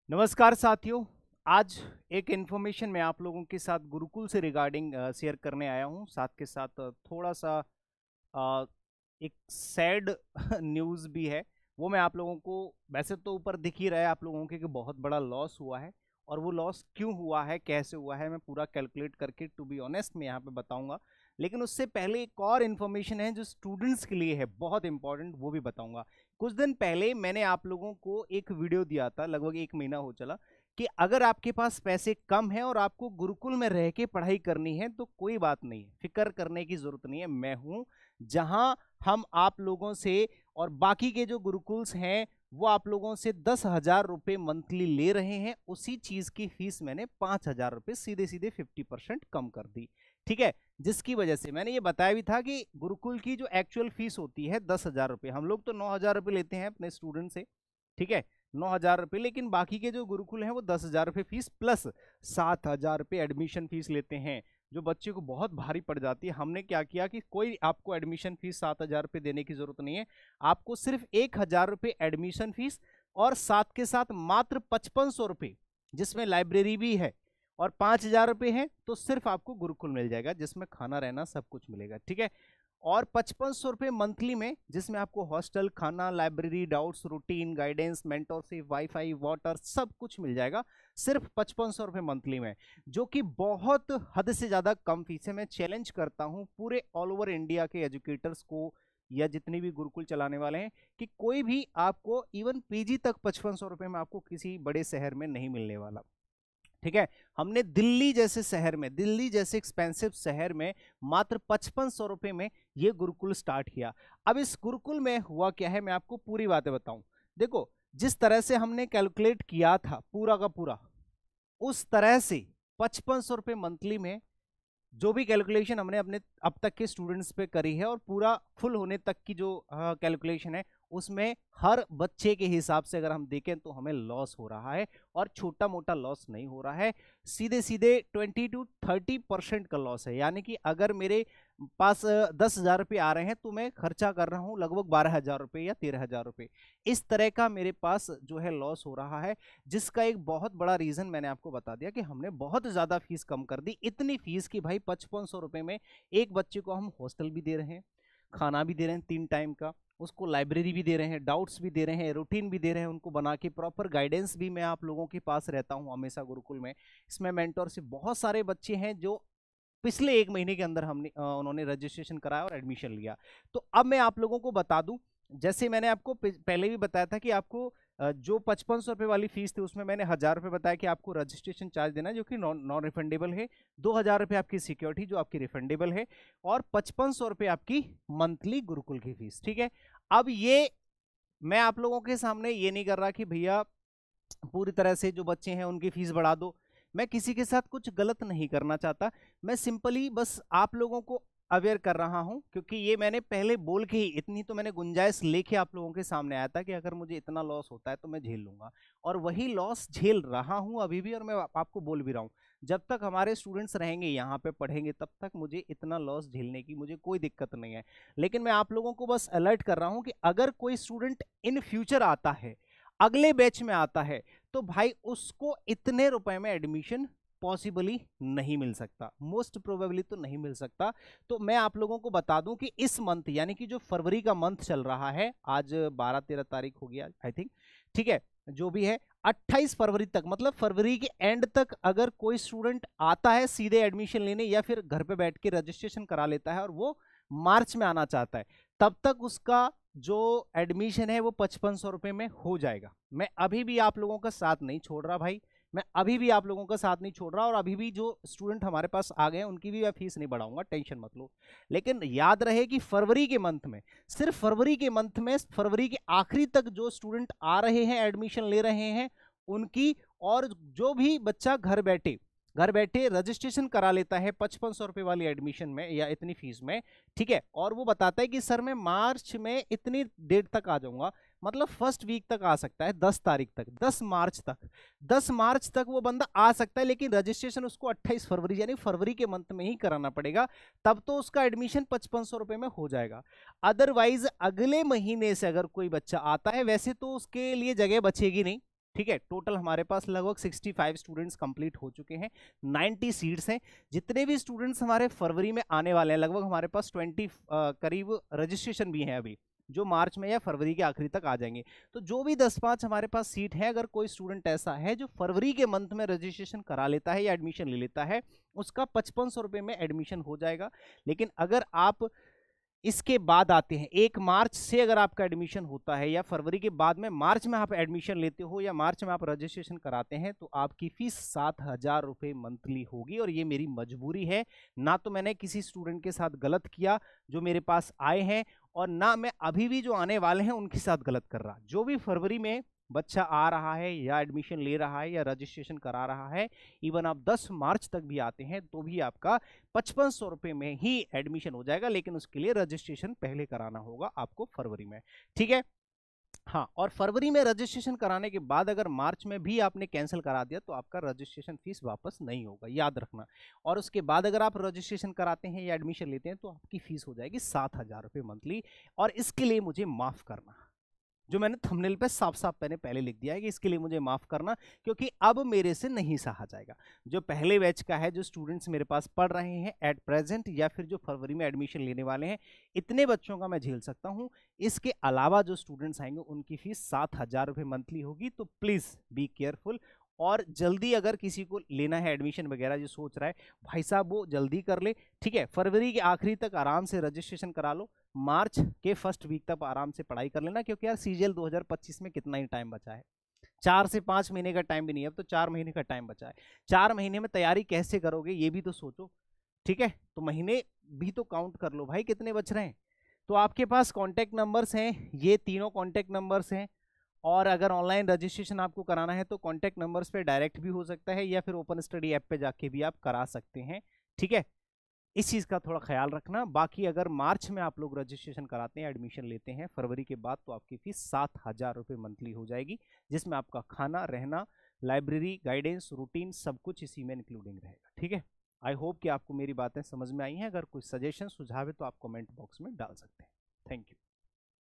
नमस्कार साथियों। आज एक इन्फॉर्मेशन मैं आप लोगों के साथ गुरुकुल से रिगार्डिंग शेयर करने आया हूं। साथ के साथ थोड़ा सा अ, एक सैड न्यूज़ भी है। वो मैं आप लोगों को, वैसे तो ऊपर दिख ही रहा है आप लोगों के कि बहुत बड़ा लॉस हुआ है, और वो लॉस क्यों हुआ है, कैसे हुआ है, मैं पूरा कैलकुलेट करके टू बी ऑनेस्ट मैं यहाँ पे बताऊंगा। लेकिन उससे पहले एक और इन्फॉर्मेशन है जो स्टूडेंट्स के लिए है, बहुत इंपॉर्टेंट, वो भी बताऊंगा। कुछ दिन पहले मैंने आप लोगों को एक वीडियो दिया था, लगभग एक महीना हो चला, कि अगर आपके पास पैसे कम हैं और आपको गुरुकुल में रह के पढ़ाई करनी है तो कोई बात नहीं है, फिक्र करने की जरूरत नहीं है। मैं हूं जहां हम आप लोगों से और बाकी के जो गुरुकुल्स हैं वो आप लोगों से 10,000 रुपये मंथली ले रहे हैं, उसी चीज की फीस मैंने 5,000 रुपये सीधे सीधे 50% कम कर दी। ठीक है, जिसकी वजह से मैंने ये बताया भी था कि गुरुकुल की जो एक्चुअल फीस होती है 10,000 रुपये, हम लोग तो 9,000 रुपये लेते हैं अपने स्टूडेंट से। ठीक है, 9,000 रुपये, लेकिन बाकी के जो गुरुकुल हैं वो 10,000 रुपये फीस प्लस 7,000 रुपये एडमिशन फीस लेते हैं, जो बच्चे को बहुत भारी पड़ जाती है। हमने क्या किया कि कोई आपको एडमिशन फीस 7,000 रुपये देने की जरूरत नहीं है, आपको सिर्फ 1,000 रुपये एडमिशन फीस और साथ के साथ मात्र 5500 रुपये, जिसमें लाइब्रेरी भी है, और 5,000 रुपये है तो सिर्फ आपको गुरुकुल मिल जाएगा जिसमें खाना रहना सब कुछ मिलेगा। ठीक है, और 5500 रुपये मंथली में, जिसमें आपको हॉस्टल, खाना, library, doubts, routine, guidance, mentorship, wifi, water सब कुछ मिल जाएगा सिर्फ 5500 रुपये मंथली में, जो कि बहुत हद से ज्यादा कम फीस है। मैं चैलेंज करता हूं पूरे ऑल ओवर इंडिया के एजुकेटर्स को या जितने भी गुरुकुल चलाने वाले हैं कि कोई भी आपको इवन पीजी तक 5500 रुपये में आपको किसी बड़े शहर में नहीं मिलने वाला। ठीक है, हमने दिल्ली जैसे शहर में, दिल्ली जैसे एक्सपेंसिव शहर में मात्र 5500 रुपये में ये गुरुकुल स्टार्ट किया। अब इस गुरुकुल में हुआ क्या है, मैं आपको पूरी बातें बताऊं। देखो, जिस तरह से हमने कैलकुलेट किया था पूरा का पूरा, उस तरह से 5500 रुपये मंथली में जो भी कैलकुलेशन हमने अपने अब तक के स्टूडेंट्स पे करी है, और पूरा फुल होने तक की जो कैलकुलेशन है, उसमें हर बच्चे के हिसाब से अगर हम देखें तो हमें लॉस हो रहा है, और छोटा मोटा लॉस नहीं हो रहा है, सीधे सीधे 20 to 30% का लॉस है। यानी कि अगर मेरे पास 10,000 रुपये आ रहे हैं तो मैं खर्चा कर रहा हूं लगभग 12,000 रुपये या 13,000 रुपये, इस तरह का मेरे पास जो है लॉस हो रहा है। जिसका एक बहुत बड़ा रीजन मैंने आपको बता दिया कि हमने बहुत ज्यादा फीस कम कर दी, इतनी फीस कि भाई 5500 रुपये में एक बच्चे को हम हॉस्टल भी दे रहे हैं, खाना भी दे रहे हैं 3 टाइम का, उसको लाइब्रेरी भी दे रहे हैं, डाउट्स भी दे रहे हैं, रूटीन भी दे रहे हैं उनको बना के, प्रॉपर गाइडेंस भी मैं आप लोगों के पास रहता हूं हमेशा गुरुकुल में। इसमें मेंटरशिप, बहुत सारे बच्चे हैं जो पिछले एक महीने के अंदर हमने उन्होंने रजिस्ट्रेशन कराया और एडमिशन लिया। तो अब मैं आप लोगों को बता दूं, जैसे मैंने आपको पहले भी बताया था कि आपको जो 5500 रुपये वाली फीस थी उसमें मैंने 1,000 रुपये बताया कि आपको रजिस्ट्रेशन चार्ज देना है, जो कि नॉन रिफंडेबल है। 2,000 रुपये आपकी सिक्योरिटी जो आपकी रिफंडेबल है, और 5500 रुपये आपकी मंथली गुरुकुल की फीस। ठीक है, अब ये मैं आप लोगों के सामने ये नहीं कर रहा कि भैया पूरी तरह से जो बच्चे हैं उनकी फीस बढ़ा दो, मैं किसी के साथ कुछ गलत नहीं करना चाहता, मैं सिंपली बस आप लोगों को अवेयर कर रहा हूं, क्योंकि ये मैंने पहले बोल के ही, इतनी तो मैंने गुंजाइश लेके आप लोगों के सामने आया था कि अगर मुझे इतना लॉस होता है तो मैं झेल लूंगा, और वही लॉस झेल रहा हूं अभी भी, और मैं आपको बोल भी रहा हूं जब तक हमारे स्टूडेंट्स रहेंगे यहाँ पे पढ़ेंगे तब तक मुझे इतना लॉस झेलने की मुझे कोई दिक्कत नहीं है। लेकिन मैं आप लोगों को बस अलर्ट कर रहा हूं कि अगर कोई स्टूडेंट इन फ्यूचर आता है, अगले बैच में आता है, तो भाई उसको इतने रुपए में एडमिशन पॉसिबली नहीं मिल सकता, मोस्ट प्रोबेबली तो नहीं मिल सकता। तो मैं आप लोगों को बता दूं कि इस मंथ, यानी कि जो फरवरी का मंथ चल रहा है, आज 12-13 तारीख हो गया आई थिंक, ठीक है, जो भी है 28 फरवरी तक, मतलब फरवरी के एंड तक अगर कोई स्टूडेंट आता है सीधे एडमिशन लेने, या फिर घर पे बैठ के रजिस्ट्रेशन करा लेता है और वो मार्च में आना चाहता है, तब तक उसका जो एडमिशन है वो 5500 रुपये में हो जाएगा। मैं अभी भी आप लोगों का साथ नहीं छोड़ रहा भाई, मैं अभी भी आप लोगों का साथ नहीं छोड़ रहा, और अभी भी जो स्टूडेंट हमारे पास आ गए हैं उनकी भी मैं फीस नहीं बढ़ाऊंगा, टेंशन मत लो। लेकिन याद रहे कि फरवरी के मंथ में, सिर्फ फरवरी के मंथ में, फरवरी के आखिरी तक जो स्टूडेंट आ रहे हैं, एडमिशन ले रहे हैं, उनकी, और जो भी बच्चा घर बैठे रजिस्ट्रेशन करा लेता है 5500 रुपये वाली एडमिशन में या इतनी फीस में, ठीक है, और वो बताता है कि सर मैं मार्च में इतनी डेट तक आ जाऊंगा, मतलब फर्स्ट वीक तक आ सकता है, 10 तारीख तक, 10 मार्च तक वो बंदा आ सकता है, लेकिन रजिस्ट्रेशन उसको 28 फरवरी यानी फरवरी के मंथ में ही कराना पड़ेगा, तब तो उसका एडमिशन 5500 रुपये में हो जाएगा। अदरवाइज अगले महीने से अगर कोई बच्चा आता है, वैसे तो उसके लिए जगह बचेगी नहीं, ठीक है, टोटल हमारे पास लगभग 65 स्टूडेंट्स कंप्लीट हो चुके हैं, 90 सीट्स हैं। जितने भी स्टूडेंट्स हमारे फरवरी में आने वाले हैं, लगभग हमारे पास 20 करीब रजिस्ट्रेशन भी हैं अभी, जो मार्च में या फरवरी के आखिरी तक आ जाएंगे। तो जो भी 10-5 हमारे पास सीट है, अगर कोई स्टूडेंट ऐसा है जो फरवरी के मंथ में रजिस्ट्रेशन करा लेता है या एडमिशन ले लेता है, उसका 5500 रुपये में एडमिशन हो जाएगा। लेकिन अगर आप इसके बाद आते हैं, 1 मार्च से अगर आपका एडमिशन होता है या फरवरी के बाद में मार्च में आप एडमिशन लेते हो या मार्च में आप रजिस्ट्रेशन कराते हैं, तो आपकी फीस 7000 रुपये मंथली होगी। और ये मेरी मजबूरी है, ना तो मैंने किसी स्टूडेंट के साथ गलत किया जो मेरे पास आए हैं, और ना मैं अभी भी जो आने वाले हैं उनके साथ गलत कर रहा। जो भी फरवरी में बच्चा आ रहा है या एडमिशन ले रहा है या रजिस्ट्रेशन करा रहा है, इवन आप 10 मार्च तक भी आते हैं तो भी आपका 5500 रुपये में ही एडमिशन हो जाएगा। लेकिन उसके लिए रजिस्ट्रेशन पहले कराना होगा आपको फरवरी में, ठीक है। हाँ, और फरवरी में रजिस्ट्रेशन कराने के बाद अगर मार्च में भी आपने कैंसिल करा दिया तो आपका रजिस्ट्रेशन फीस वापस नहीं होगा, याद रखना। और उसके बाद अगर आप रजिस्ट्रेशन कराते हैं या एडमिशन लेते हैं तो आपकी फीस हो जाएगी 7000 रुपये मंथली। और इसके लिए मुझे माफ करना, जो मैंने थंबनेल पे साफ साफ मैंने पहले लिख दिया है कि इसके लिए मुझे माफ करना, क्योंकि अब मेरे से नहीं सहा जाएगा। जो पहले बैच का है, जो स्टूडेंट्स मेरे पास पढ़ रहे हैं एट प्रेजेंट, या फिर जो फरवरी में एडमिशन लेने वाले हैं, इतने बच्चों का मैं झेल सकता हूं। इसके अलावा जो स्टूडेंट्स आएंगे उनकी फीस 7000 रुपये मंथली होगी। तो प्लीज बी केयरफुल, और जल्दी अगर किसी को लेना है एडमिशन वगैरह, जो सोच रहा है भाई साहब, वो जल्दी कर ले, ठीक है। फरवरी के आखिरी तक आराम से रजिस्ट्रेशन करा लो, मार्च के फर्स्ट वीक तक आराम से पढ़ाई कर लेना, क्योंकि यार सीजीएल 2025 में कितना ही टाइम बचा है, 4 से 5 महीने का टाइम भी नहीं है, अब तो 4 महीने का टाइम बचा है। 4 महीने में तैयारी कैसे करोगे ये भी तो सोचो, ठीक है। तो महीने भी तो काउंट कर लो भाई, कितने बच रहे हैं। तो आपके पास कॉन्टैक्ट नंबर्स हैं, ये तीनों कॉन्टैक्ट नंबर्स हैं। और अगर ऑनलाइन रजिस्ट्रेशन आपको कराना है तो कॉन्टैक्ट नंबर्स पे डायरेक्ट भी हो सकता है, या फिर ओपन स्टडी ऐप पे जाके भी आप करा सकते हैं, ठीक है। इस चीज़ का थोड़ा ख्याल रखना। बाकी अगर मार्च में आप लोग रजिस्ट्रेशन कराते हैं, एडमिशन लेते हैं फरवरी के बाद, तो आपकी फीस 7000 रुपये मंथली हो जाएगी, जिसमें आपका खाना, रहना, लाइब्रेरी, गाइडेंस, रूटीन सब कुछ इसी में इंक्लूडिंग रहेगा, ठीक है। आई होप कि आपको मेरी बातें समझ में आई हैं। अगर कोई सजेशन सुझाव है तो आप कमेंट बॉक्स में डाल सकते हैं। Thank you.